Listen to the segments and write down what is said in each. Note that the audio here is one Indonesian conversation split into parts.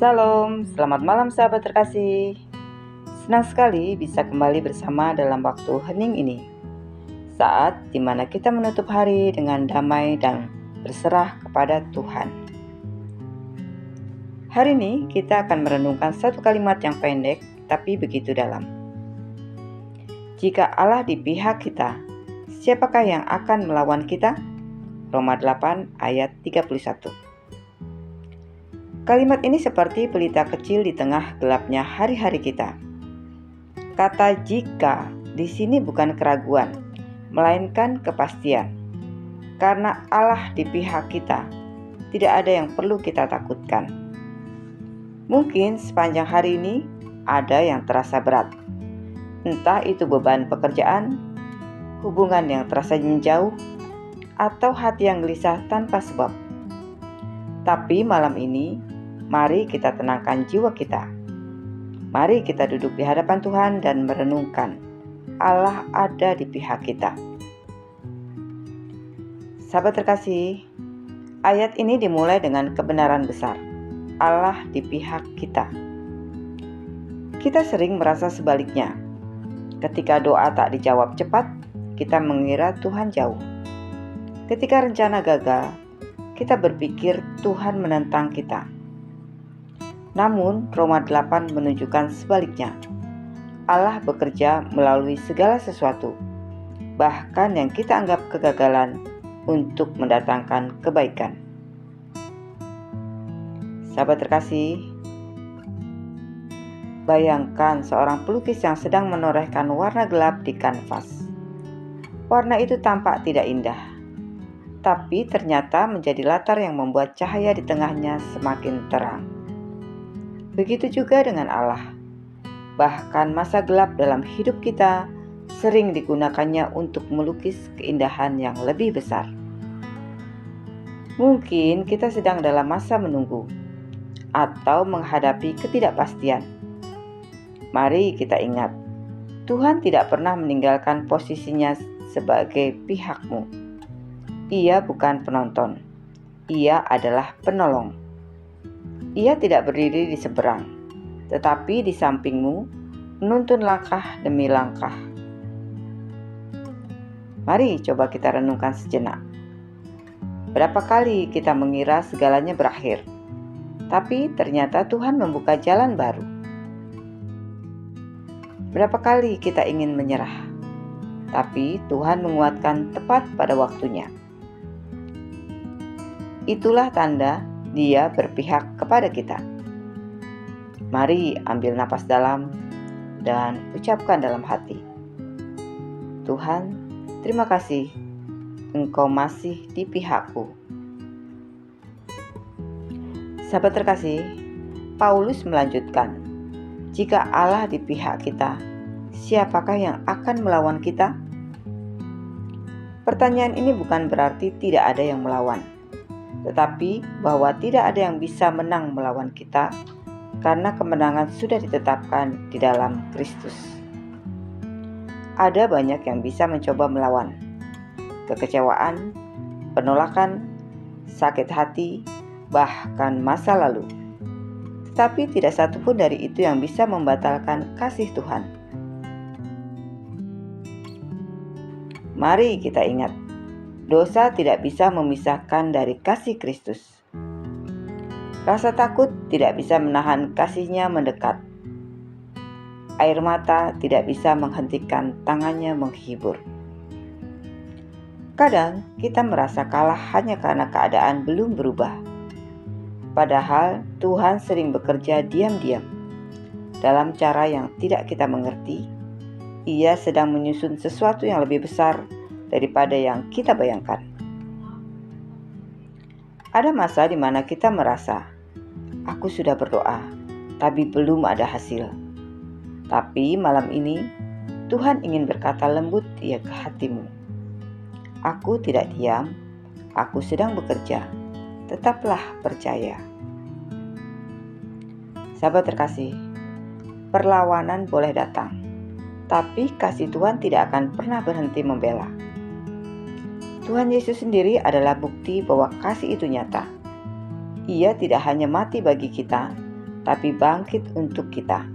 Salam, selamat malam sahabat terkasih. Senang sekali bisa kembali bersama dalam waktu hening ini. Saat dimana kita menutup hari dengan damai dan berserah kepada Tuhan. Hari ini kita akan merenungkan satu kalimat yang pendek tapi begitu dalam. Jika Allah di pihak kita, siapakah yang akan melawan kita? Roma 8 ayat 31. Kalimat ini seperti pelita kecil di tengah gelapnya hari-hari kita. Kata jika di sini bukan keraguan, melainkan kepastian. Karena Allah di pihak kita, tidak ada yang perlu kita takutkan. Mungkin sepanjang hari ini ada yang terasa berat. Entah itu beban pekerjaan, hubungan yang terasa menjauh, atau hati yang gelisah tanpa sebab. Tapi malam ini, mari kita tenangkan jiwa kita. Mari kita duduk di hadapan Tuhan dan merenungkan Allah ada di pihak kita. Sahabat terkasih, ayat ini dimulai dengan kebenaran besar. Allah di pihak kita. Kita sering merasa sebaliknya. Ketika doa tak dijawab cepat, kita mengira Tuhan jauh. Ketika rencana gagal, kita berpikir Tuhan menentang kita. Namun Roma 8 menunjukkan sebaliknya. Allah bekerja melalui segala sesuatu, bahkan yang kita anggap kegagalan, untuk mendatangkan kebaikan. Sahabat terkasih, bayangkan seorang pelukis yang sedang menorehkan warna gelap di kanvas. Warna itu tampak tidak indah, tapi ternyata menjadi latar yang membuat cahaya di tengahnya semakin terang. Begitu juga dengan Allah. Bahkan masa gelap dalam hidup kita sering digunakannya untuk melukis keindahan yang lebih besar. Mungkin kita sedang dalam masa menunggu atau menghadapi ketidakpastian. Mari kita ingat, Tuhan tidak pernah meninggalkan posisinya sebagai pihakmu. Ia bukan penonton, Ia adalah penolong. Ia tidak berdiri di seberang, tetapi di sampingmu, menuntun langkah demi langkah. Mari coba kita renungkan sejenak. Berapa kali kita mengira segalanya berakhir, tapi ternyata Tuhan membuka jalan baru. Berapa kali kita ingin menyerah, tapi Tuhan menguatkan tepat pada waktunya. Itulah tanda Dia berpihak kepada kita. Mari ambil napas dalam dan ucapkan dalam hati, Tuhan, terima kasih, Engkau masih di pihakku. Sahabat terkasih, Paulus melanjutkan, jika Allah di pihak kita, siapakah yang akan melawan kita? Pertanyaan ini bukan berarti tidak ada yang melawan, tetapi bahwa tidak ada yang bisa menang melawan kita karena kemenangan sudah ditetapkan di dalam Kristus. Ada banyak yang bisa mencoba melawan. Kekecewaan, penolakan, sakit hati, bahkan masa lalu. Tetapi tidak satupun dari itu yang bisa membatalkan kasih Tuhan. Mari kita ingat, dosa tidak bisa memisahkan dari kasih Kristus. Rasa takut tidak bisa menahan kasih-Nya mendekat. Air mata tidak bisa menghentikan tangannya menghibur. Kadang kita merasa kalah hanya karena keadaan belum berubah. Padahal Tuhan sering bekerja diam-diam. Dalam cara yang tidak kita mengerti, Ia sedang menyusun sesuatu yang lebih besar daripada yang kita bayangkan. Ada masa di mana kita merasa, aku sudah berdoa, tapi belum ada hasil. Tapi malam ini, Tuhan ingin berkata lembut di hatimu. Aku tidak diam, aku sedang bekerja. Tetaplah percaya. Sahabat terkasih, perlawanan boleh datang, tapi kasih Tuhan tidak akan pernah berhenti membela. Tuhan Yesus sendiri adalah bukti bahwa kasih itu nyata. Ia tidak hanya mati bagi kita, tapi bangkit untuk kita.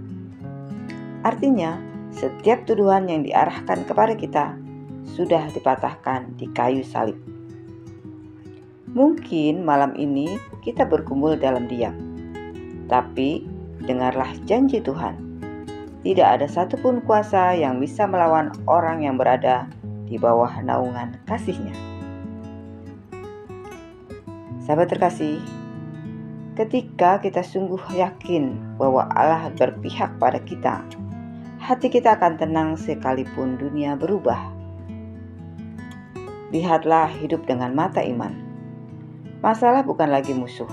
Artinya, setiap tuduhan yang diarahkan kepada kita sudah dipatahkan di kayu salib. Mungkin malam ini kita berkumpul dalam diam, tapi dengarlah janji Tuhan. Tidak ada satupun kuasa yang bisa melawan orang yang berada di bawah naungan kasih-Nya. Sahabat terkasih, ketika kita sungguh yakin bahwa Allah berpihak pada kita, hati kita akan tenang sekalipun dunia berubah. Lihatlah hidup dengan mata iman. Masalah bukan lagi musuh,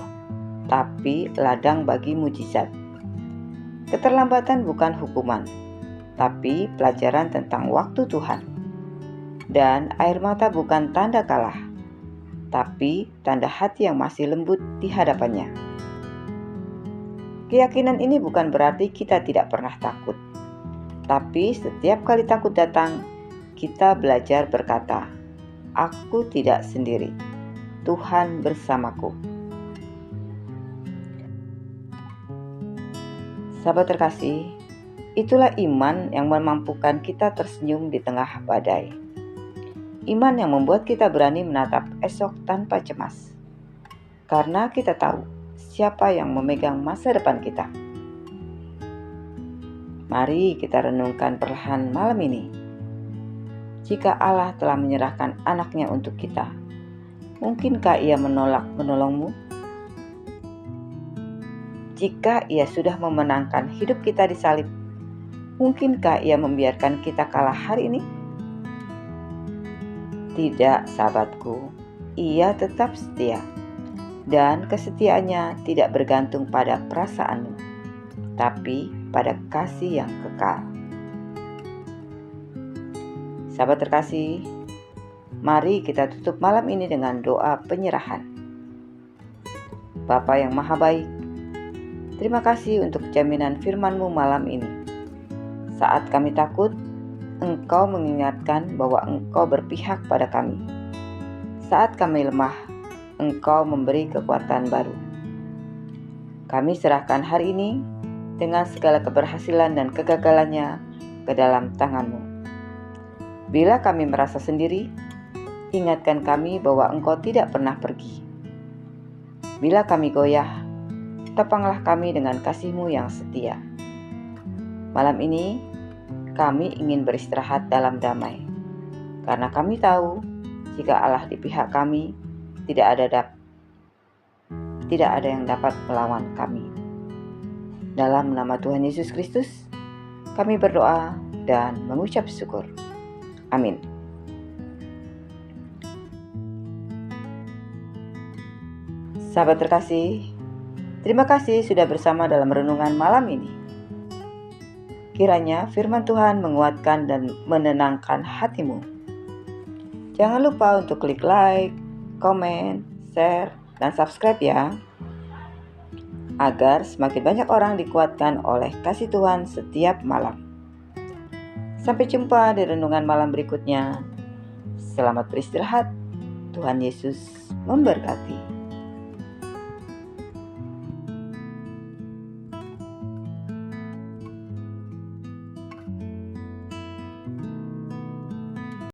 tapi ladang bagi mujizat. Keterlambatan bukan hukuman, tapi pelajaran tentang waktu Tuhan. Dan air mata bukan tanda kalah, tapi tanda hati yang masih lembut di hadapannya. Keyakinan ini bukan berarti kita tidak pernah takut, tapi setiap kali takut datang, kita belajar berkata, "Aku tidak sendiri, Tuhan bersamaku." Sahabat terkasih, itulah iman yang memampukan kita tersenyum di tengah badai. Iman yang membuat kita berani menatap esok tanpa cemas. Karena kita tahu siapa yang memegang masa depan kita. Mari kita renungkan perlahan malam ini. Jika Allah telah menyerahkan anaknya untuk kita, mungkinkah Ia menolak menolongmu? Jika Ia sudah memenangkan hidup kita di salib, mungkinkah Ia membiarkan kita kalah hari ini? Tidak, sahabatku, Ia tetap setia, dan kesetiaannya tidak bergantung pada perasaanmu, tapi pada kasih yang kekal. Sahabat terkasih, mari kita tutup malam ini dengan doa penyerahan. Bapa yang Maha Baik, terima kasih untuk jaminan firman-Mu malam ini. Saat kami takut, Engkau mengingatkan bahwa Engkau berpihak pada kami. Saat kami lemah, Engkau memberi kekuatan baru. Kami serahkan hari ini dengan segala keberhasilan dan kegagalannya ke dalam tangan-Mu. Bila kami merasa sendiri, ingatkan kami bahwa Engkau tidak pernah pergi. Bila kami goyah, topanglah kami dengan kasih-Mu yang setia. Malam ini, kami ingin beristirahat dalam damai, karena kami tahu jika Allah di pihak kami, tidak ada yang dapat melawan kami. Dalam nama Tuhan Yesus Kristus, kami berdoa dan mengucap syukur. Amin. Sahabat terkasih, terima kasih sudah bersama dalam renungan malam ini. Kiranya firman Tuhan menguatkan dan menenangkan hatimu. Jangan lupa untuk klik like, komen, share, dan subscribe ya, agar semakin banyak orang dikuatkan oleh kasih Tuhan setiap malam. Sampai jumpa di renungan malam berikutnya. Selamat beristirahat. Tuhan Yesus memberkati.